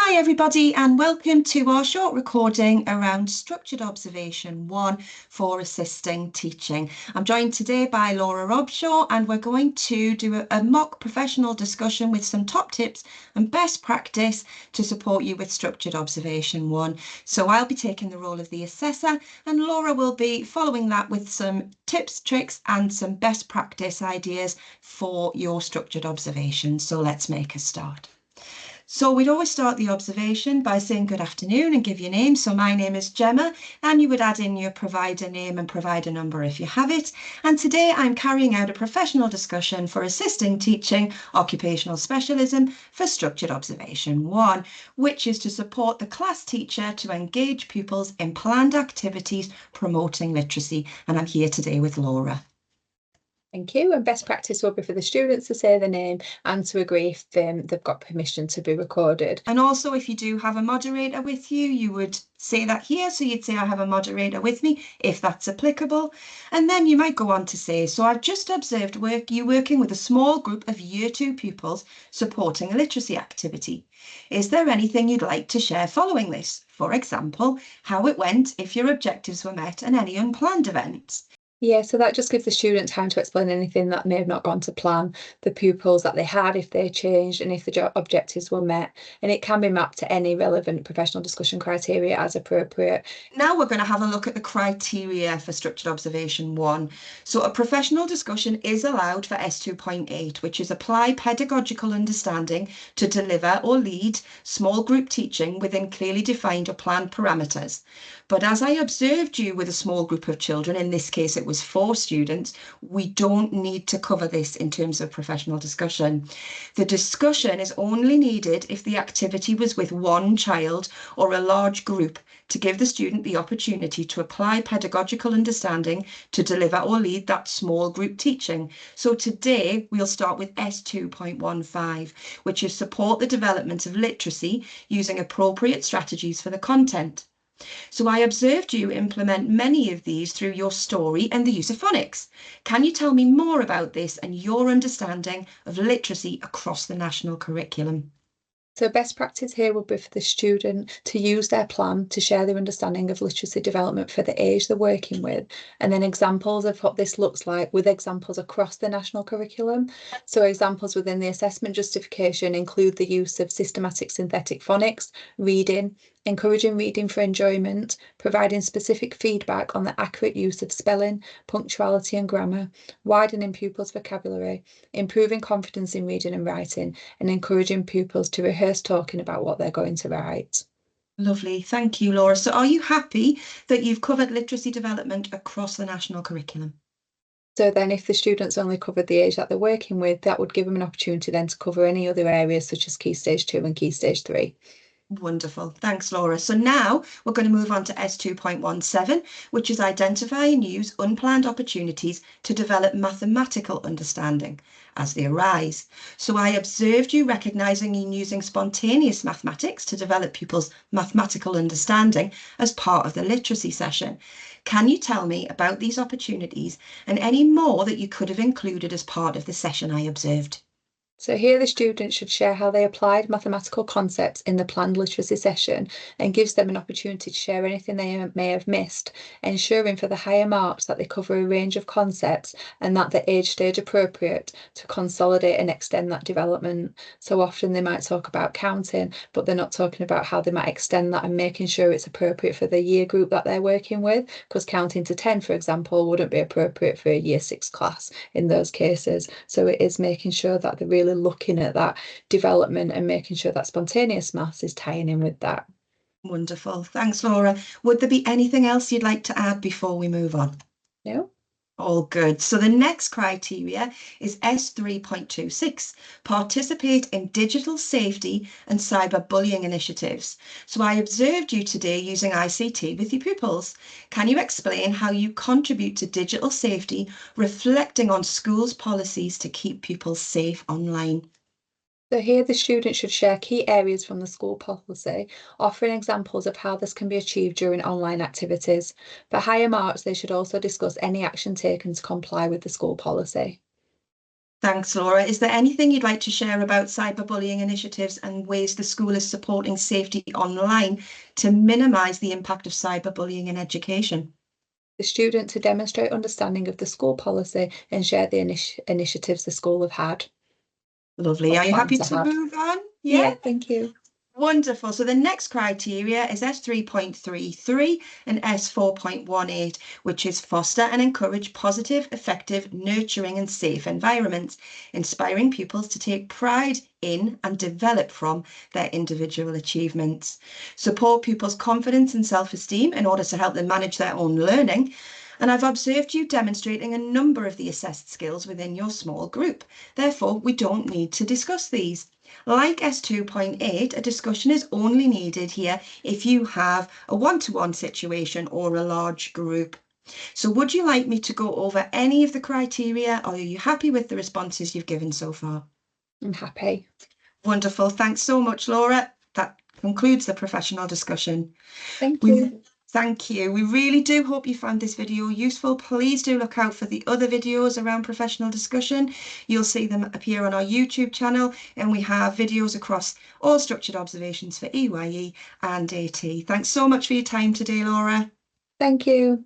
Hi everybody and welcome to our short recording around Structured Observation 1 for assisting teaching. I'm joined today by Laura Robshaw and we're going to do a mock professional discussion with some top tips and best practice to support you with Structured Observation 1. So I'll be taking the role of the assessor and Laura will be following that with some tips, tricks and some best practice ideas for your structured observations. So let's make a start. So we'd always start the observation by saying good afternoon and give your name. So my name is Gemma and you would add in your provider name and provider number if you have it. And today I'm carrying out a professional discussion for assisting teaching occupational specialism for Structured Observation 1, which is to support the class teacher to engage pupils in planned activities promoting literacy. And I'm here today with Laura. Thank you. And best practice will be for the students to say the name and to agree if they've got permission to be recorded. And also, if you do have a moderator with you, you would say that here. So you'd say, I have a moderator with me, if that's applicable. And then you might go on to say, so I've just observed you working with a small group of Year 2 pupils supporting a literacy activity. Is there anything you'd like to share following this? For example, how it went, if your objectives were met, and any unplanned events. Yeah, so that just gives the student time to explain anything that may have not gone to plan, the pupils that they had, if they changed, and if the objectives were met. And it can be mapped to any relevant professional discussion criteria as appropriate. Now we're going to have a look at the criteria for Structured Observation 1. So a professional discussion is allowed for S2.8, which is apply pedagogical understanding to deliver or lead small group teaching within clearly defined or planned parameters. But as I observed you with a small group of children, in this case it was 4 students, we don't need to cover this in terms of professional discussion. The discussion is only needed if the activity was with one child or a large group to give the student the opportunity to apply pedagogical understanding to deliver or lead that small group teaching. So today we'll start with S2.15, which is support the development of literacy using appropriate strategies for the content. So I observed you implement many of these through your story and the use of phonics. Can you tell me more about this and your understanding of literacy across the national curriculum? So best practice here would be for the student to use their plan to share their understanding of literacy development for the age they're working with, and then examples of what this looks like with examples across the national curriculum. So examples within the assessment justification include the use of systematic synthetic phonics, reading, encouraging reading for enjoyment, providing specific feedback on the accurate use of spelling, punctuality and grammar, widening pupils' vocabulary, improving confidence in reading and writing, and encouraging pupils to rehearse talking about what they're going to write. Lovely, thank you, Laura. So are you happy that you've covered literacy development across the national curriculum? So then if the students only covered the age that they're working with, that would give them an opportunity then to cover any other areas such as Key Stage 2 and Key Stage 3. Wonderful. Thanks, Laura. So now we're going to move on to S2.17, which is identify and use unplanned opportunities to develop mathematical understanding as they arise. So I observed you recognizing and using spontaneous mathematics to develop pupils' mathematical understanding as part of the literacy session. Can you tell me about these opportunities and any more that you could have included as part of the session I observed? So here the students should share how they applied mathematical concepts in the planned literacy session and gives them an opportunity to share anything they may have missed, ensuring for the higher marks that they cover a range of concepts and that they're age stage appropriate to consolidate and extend that development. So often they might talk about counting, but they're not talking about how they might extend that and making sure it's appropriate for the year group that they're working with, because counting to 10, for example, wouldn't be appropriate for a Year 6 class in those cases. So it is making sure that they're really looking at that development and making sure that spontaneous maths is tying in with that. Wonderful. Thanks, Laura. Would there be anything else you'd like to add before we move on? No? All good. So the next criteria is S3.26, participate in digital safety and cyberbullying initiatives. So I observed you today using ICT with your pupils. Can you explain how you contribute to digital safety, reflecting on schools' policies to keep pupils safe online? So here the student should share key areas from the school policy, offering examples of how this can be achieved during online activities. For higher marks, they should also discuss any action taken to comply with the school policy. Thanks, Laura. Is there anything you'd like to share about cyberbullying initiatives and ways the school is supporting safety online to minimise the impact of cyberbullying in education? The student to demonstrate understanding of the school policy and share the initiatives the school have had. Lovely. Or Are you plan happy to to have. move on? Yeah, thank you. Wonderful. So the next criteria is S3.33 and S4.18, which is foster and encourage positive, effective, nurturing and safe environments, inspiring pupils to take pride in and develop from their individual achievements. Support pupils' confidence and self-esteem in order to help them manage their own learning. And I've observed you demonstrating a number of the assessed skills within your small group. Therefore, we don't need to discuss these. Like S2.8, a discussion is only needed here if you have a one-to-one situation or a large group. So would you like me to go over any of the criteria, or are you happy with the responses you've given so far? I'm happy. Wonderful. Thanks so much, Laura. That concludes the professional discussion. Thank you. Thank you. We really do hope you found this video useful. Please do look out for the other videos around professional discussion. You'll see them appear on our YouTube channel, and we have videos across all structured observations for EYE and AT. Thanks so much for your time today, Laura. Thank you.